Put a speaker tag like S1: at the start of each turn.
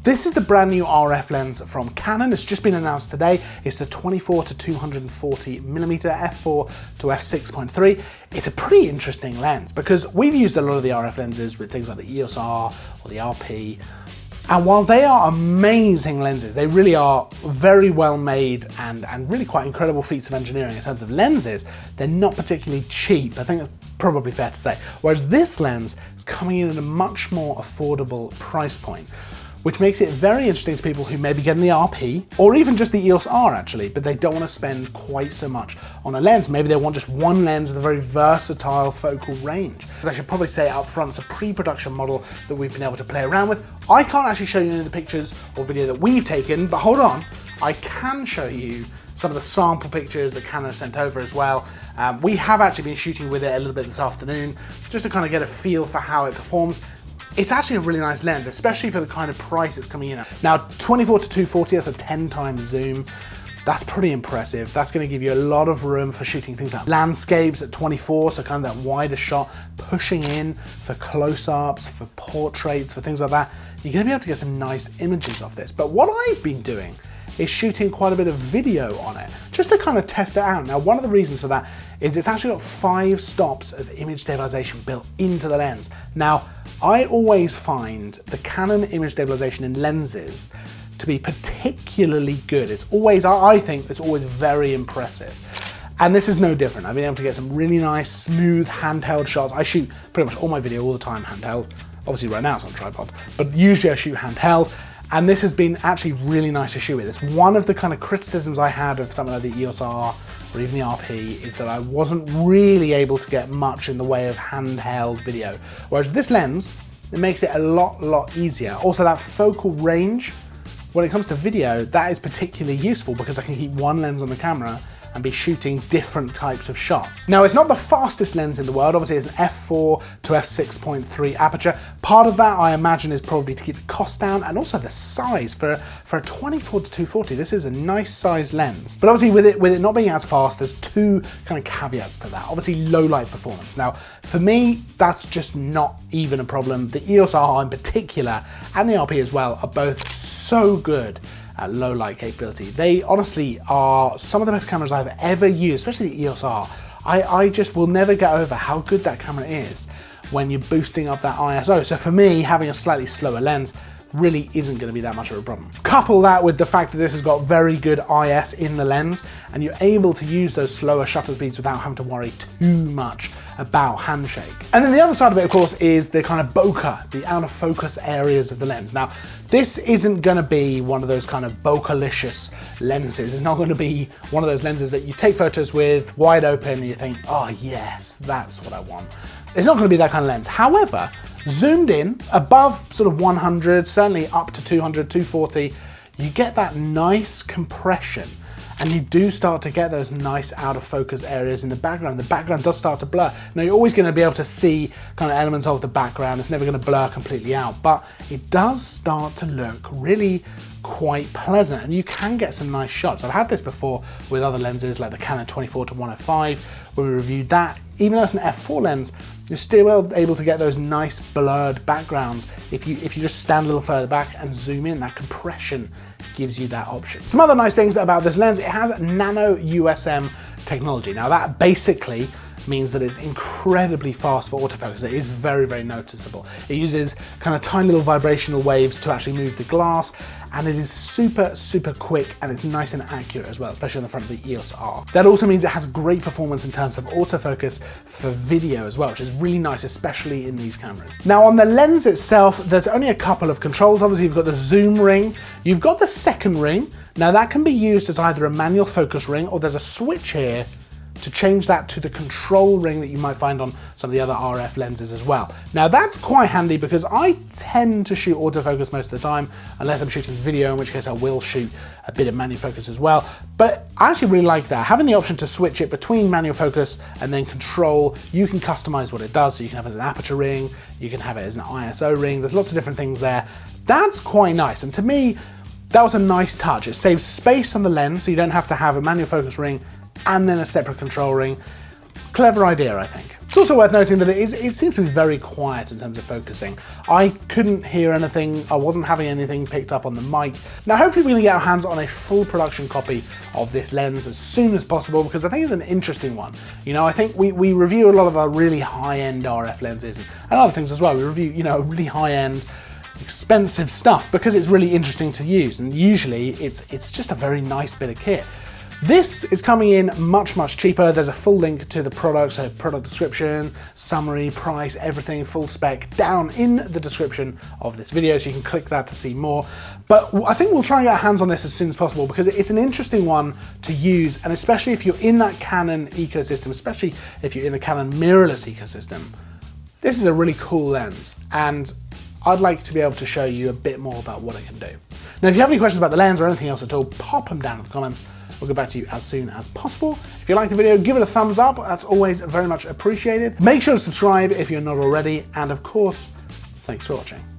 S1: This is the brand new RF lens from Canon. It's just been announced today. It's the 24-240mm f4-6.3. It's a pretty interesting lens because we've used a lot of the RF lenses with things like the EOS R or the RP. And while they are amazing lenses, they really are very well made and really quite incredible feats of engineering in terms of lenses, they're not particularly cheap. I think that's probably fair to say. Whereas this lens is coming in at a much more affordable price point, which makes it very interesting to people who may be getting the RP, or even just the EOS R actually, but they don't want to spend quite so much on a lens. Maybe they want just one lens with a very versatile focal range. As I should probably say up front, it's a pre-production model that we've been able to play around with. I can't actually show you any of the pictures or video that we've taken, but hold on, I can show you some of the sample pictures that Canon have sent over as well. We have actually been shooting with it a little bit this afternoon, just to kind of get a feel for how it performs. It's actually a really nice lens, especially for the kind of price it's coming in at. Now, 24-240, that's a 10 times zoom. That's pretty impressive. That's gonna give you a lot of room for shooting things like landscapes at 24, so kind of that wider shot, pushing in for close-ups, for portraits, for things like that. You're gonna be able to get some nice images of this. But what I've been doing is shooting quite a bit of video on it, just to kind of test it out. Now, one of the reasons for that is it's actually got 5 stops of image stabilization built into the lens. Now, I always find the Canon image stabilization in lenses to be particularly good. It's always, I think it's always very impressive. And this is no different. I've been able to get some really nice, smooth handheld shots. I shoot pretty much all my video all the time handheld. Obviously right now it's on tripod, but usually I shoot handheld. And this has been actually really nice to shoot with. It's one of the kind of criticisms I had of something like the EOS R or even the RP is that I wasn't really able to get much in the way of handheld video. Whereas this lens, it makes it a lot easier. Also that focal range, when it comes to video, that is particularly useful because I can keep one lens on the camera and be shooting different types of shots. Now, it's not the fastest lens in the world. Obviously, it's an f4 to f6.3 aperture. Part of that, I imagine, is probably to keep the cost down and also the size. For a 24-240, this is a nice size lens. But obviously, with it not being as fast, there's 2 kind of caveats to that. Obviously, low light performance. Now, for me, that's just not even a problem. The EOS R in particular, and the RP as well, are both so good at low light capability. They honestly are some of the best cameras I've ever used, especially the EOS R. I just will never get over how good that camera is when you're boosting up that ISO. So for me, having a slightly slower lens really isn't going to be that much of a problem. Couple that with the fact that this has got very good IS in the lens and you're able to use those slower shutter speeds without having to worry too much about handshake. And then the other side of it, of course, is the kind of bokeh, the out of focus areas of the lens. Now, this isn't going to be one of those kind of bokeh-licious lenses. It's not going to be one of those lenses that you take photos with wide open and you think, oh yes, that's what I want. It's not going to be that kind of lens. However, zoomed in above sort of 100, certainly up to 200, 240, you get that nice compression and you do start to get those nice out of focus areas in the background. The background does start to blur. Now, you're always going to be able to see kind of elements of the background. It's never going to blur completely out, but it does start to look really quite pleasant and you can get some nice shots. I've had this before with other lenses like the Canon 24-105 where we reviewed that. Even though it's an f4 lens, you're still able to get those nice blurred backgrounds if you just stand a little further back and zoom in. That compression gives you that option. Some other nice things about this lens, it has nano USM technology. Now that basically means that it's incredibly fast for autofocus. It is very noticeable. It uses kind of tiny little vibrational waves to actually move the glass, and it is super quick and it's nice and accurate as well, especially on the front of the EOS R. That also means it has great performance in terms of autofocus for video as well, which is really nice, especially in these cameras. Now on the lens itself, there's only a couple of controls. Obviously you've got the zoom ring, you've got the second ring. Now that can be used as either a manual focus ring or there's a switch here to change that to the control ring that you might find on some of the other RF lenses as well. Now that's quite handy because I tend to shoot autofocus most of the time, unless I'm shooting video, in which case I will shoot a bit of manual focus as well. But I actually really like that. Having the option to switch it between manual focus and then control, you can customize what it does. So you can have it as an aperture ring, you can have it as an ISO ring. There's lots of different things there. That's quite nice. And to me, that was a nice touch. It saves space on the lens, so you don't have to have a manual focus ring and then a separate control ring. Clever idea, I think. It's also worth noting that it seems to be very quiet in terms of focusing. I couldn't hear anything, I wasn't having anything picked up on the mic. Now hopefully we're going to get our hands on a full production copy of this lens as soon as possible, because I think it's an interesting one. You know, I think we review a lot of the really high-end RF lenses and other things as well. We review, you know, really high-end, expensive stuff because it's really interesting to use, and usually it's just a very nice bit of kit. This is coming in much, much cheaper. There's a full link to the product, so product description, summary, price, everything, full spec, down in the description of this video, so you can click that to see more. But I think we'll try and get our hands on this as soon as possible because it's an interesting one to use, and especially if you're in that Canon ecosystem, especially if you're in the Canon mirrorless ecosystem. This is a really cool lens, and I'd like to be able to show you a bit more about what it can do. Now, if you have any questions about the lens or anything else at all, pop them down in the comments. We'll get back to you as soon as possible. If you like the video, give it a thumbs up. That's always very much appreciated. Make sure to subscribe if you're not already. And of course, thanks for watching.